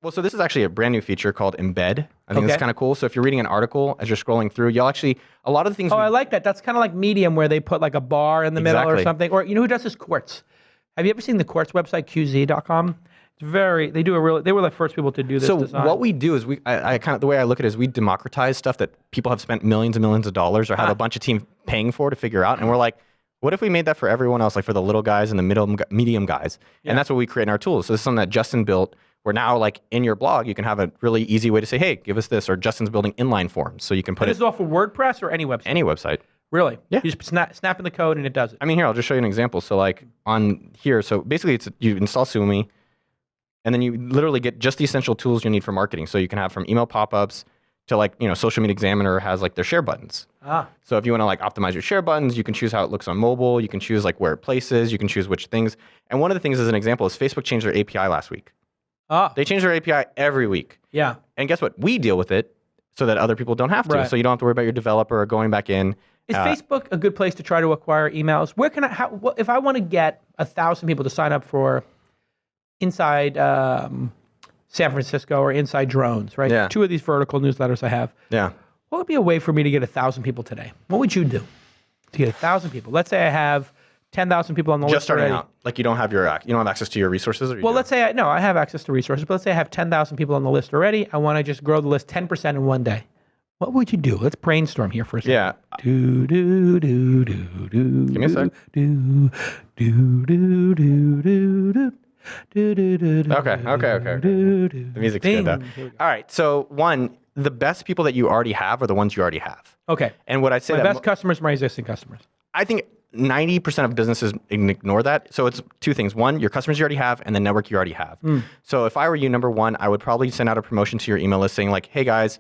Well, so this is actually a brand new feature called Embed. I think this is kind of cool. So if you're reading an article, as you're scrolling through, you'll actually, a lot of the things. Oh, I like that. That's kind of like Medium where they put like a bar in the middle or something. Or you know who does this? Quartz. Have you ever seen the Quartz website, QZ.com? It's they were the first people to do this design. What we do is I kind of, the way I look at it is we democratize stuff that people have spent millions and millions of dollars or have a bunch of teams paying for to figure out. And we're like, what if we made that for everyone else, like for the little guys and the medium guys? And that's what we create in our tools. So this is something that Justin built. Where now, like in your blog, you can have a really easy way to say, "Hey, give us this," or Justin's building inline forms, so you can put This is off of WordPress or any website. Any website. Really? Yeah. You just snap in the code and it does it. I mean, here I'll just show you an example. So, like on here, so basically, you install SumoMe, and then you literally get just the essential tools you need for marketing. So you can have from email pop-ups to like Social Media Examiner has like their share buttons. So if you want to like optimize your share buttons, you can choose how it looks on mobile. You can choose like where it places. You can choose which things. And one of the things, as an example, is Facebook changed their API last week. They change their API every week. Yeah. And guess what? We deal with it so that other people don't have to. Right. So you don't have to worry about your developer or going back in. Is Facebook a good place to try to acquire emails? Where can if I want to get 1,000 people to sign up for Inside San Francisco or Inside Drones, right? Yeah. 2 of these vertical newsletters I have. Yeah. What would be a way for me to get 1,000 people today? What would you do to get 1,000 people? Let's say I have 10,000 people on the list Just starting already. out. Like you don't have access to your resources? Or Let's say I have access to resources, but let's say I have 10,000 people on the list already. I want to just grow the list 10% in one day. What would you do? Let's brainstorm here for a second. Yeah. Do, do, do, do, do. Give me a sec. Do, do, do, do, do, do. Okay. The music's good though. All right. So one, the best people that you already have are the ones you already have. Okay. And what I say my best customers, my existing customers. I think 90% of businesses ignore that. So it's 2 things. One, your customers you already have, and the network you already have. So if I were you, number one, I would probably send out a promotion to your email list saying like, hey guys,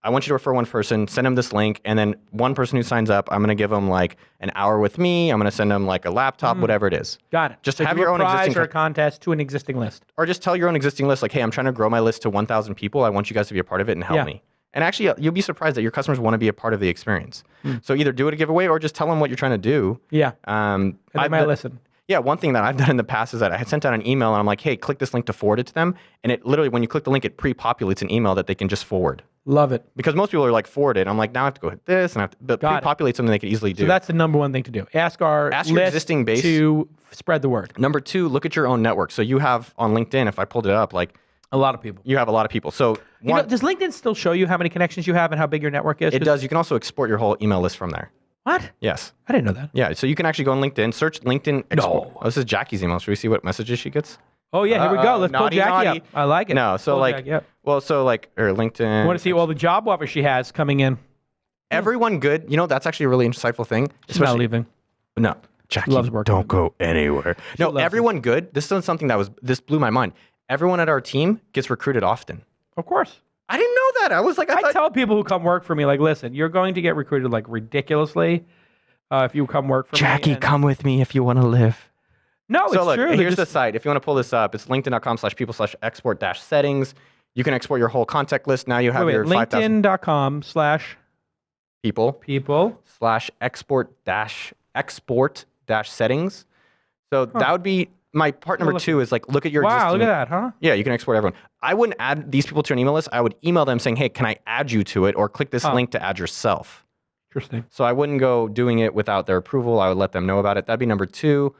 I want you to refer one person, send them this link, and then one person who signs up, I'm going to give them like an hour with me. I'm going to send them like a laptop, whatever it is. Got it. Just so have your own existing or a contest to an existing list. Or just tell your own existing list like, hey, I'm trying to grow my list to 1,000 people. I want you guys to be a part of it and help me. And actually, you'll be surprised that your customers want to be a part of the experience. So either do it a giveaway or just tell them what you're trying to do. Yeah. And they might listen. Yeah, one thing that I've done in the past is that I had sent out an email and I'm like, hey, click this link to forward it to them. And it literally, when you click the link, it pre-populates an email that they can just forward. Love it. Because most people are like, forward it. I'm like, now I have to go hit this and I have to, but pre-populate something they can easily do. So that's the number one thing to do. Ask your existing base to spread the word. Number 2, look at your own network. So you have on LinkedIn, if I pulled it up, like a lot of people. You have a lot of people. So does LinkedIn still show you how many connections you have and how big your network is? It does. You can also export your whole email list from there. What? Yes. I didn't know that. Yeah. So you can actually go on LinkedIn, search LinkedIn. No. Oh, this is Jackie's email. Should we see what messages she gets? Oh yeah, here we go. Let's pull Jackie up. I like it. No. So LinkedIn. I want to see all the job offers she has coming in. Everyone good. That's actually a really insightful thing. She's not leaving. No. Jackie, loves working. Don't go anywhere. No, everyone good. This is something this blew my mind. Everyone at our team gets recruited often. Of course. I didn't know that. I was like, I tell people who come work for me, like, listen, you're going to get recruited like ridiculously if you come work for Jackie, me. come with me if you want to live. No, it's true. Here's the site. If you want to pull this up, it's linkedin.com/people/export-settings. You can export your whole contact list. Now you have your 5,000. LinkedIn.com/people/export-settings. So that would be my part number 2 is like, look at your existing. Wow, look at that, huh? Yeah, you can export everyone. I wouldn't add these people to an email list. I would email them saying, hey, can I add you to it? Or click this link to add yourself. Interesting. So I wouldn't go doing it without their approval. I would let them know about it. That'd be number 2.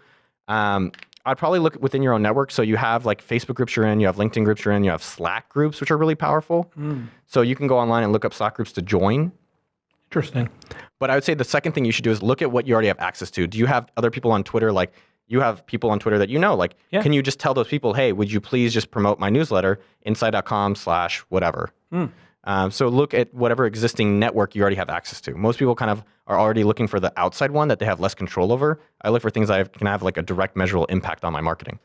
I'd probably look within your own network. So you have like Facebook groups you're in, you have LinkedIn groups you're in, you have Slack groups, which are really powerful. So you can go online and look up Slack groups to join. Interesting. But I would say the second thing you should do is look at what you already have access to. Do you have other people on Twitter? Like you have people on Twitter that can you just tell those people, hey, would you please just promote my newsletter, inside.com/whatever. So look at whatever existing network you already have access to. Most people kind of are already looking for the outside one that they have less control over. I look for things that can have like a direct measurable impact on my marketing.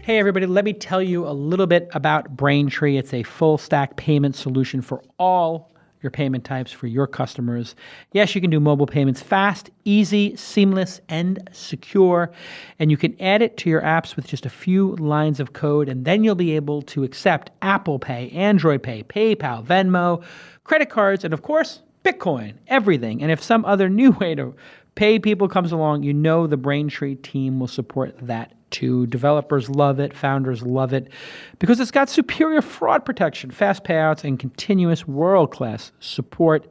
Hey everybody, let me tell you a little bit about Braintree. It's a full stack payment solution for all your payment types for your customers. Yes, you can do mobile payments fast, easy, seamless, and secure. And you can add it to your apps with just a few lines of code, and then you'll be able to accept Apple Pay, Android Pay, PayPal, Venmo, credit cards, and of course, Bitcoin, everything. And if some other new way to Pay people comes along, you know the Braintree team will support that too. Developers love it, founders love it, because it's got superior fraud protection, fast payouts, and continuous world-class support.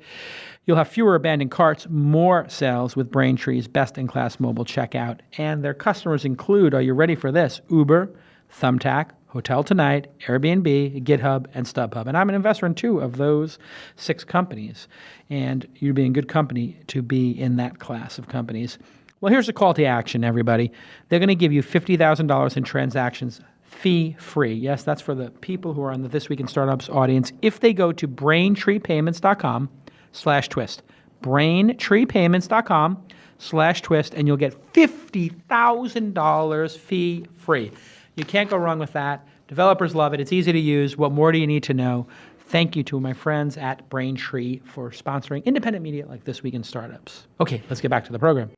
You'll have fewer abandoned carts, more sales with Braintree's best-in-class mobile checkout. And their customers include, are you ready for this? Uber, Thumbtack, Hotel Tonight, Airbnb, GitHub, and StubHub. And I'm an investor in 2 of those 6 companies. And you'd be in good company to be in that class of companies. Well, here's a call to action, everybody. They're going to give you $50,000 in transactions fee-free. Yes, that's for the people who are on the This Week in Startups audience. If they go to braintreepayments.com/twist. braintreepayments.com/twist, and you'll get $50,000 fee-free. You can't go wrong with that. Developers love it. It's easy to use. What more do you need to know? Thank you to my friends at Braintree for sponsoring independent media like This Week in Startups. Okay, let's get back to the program.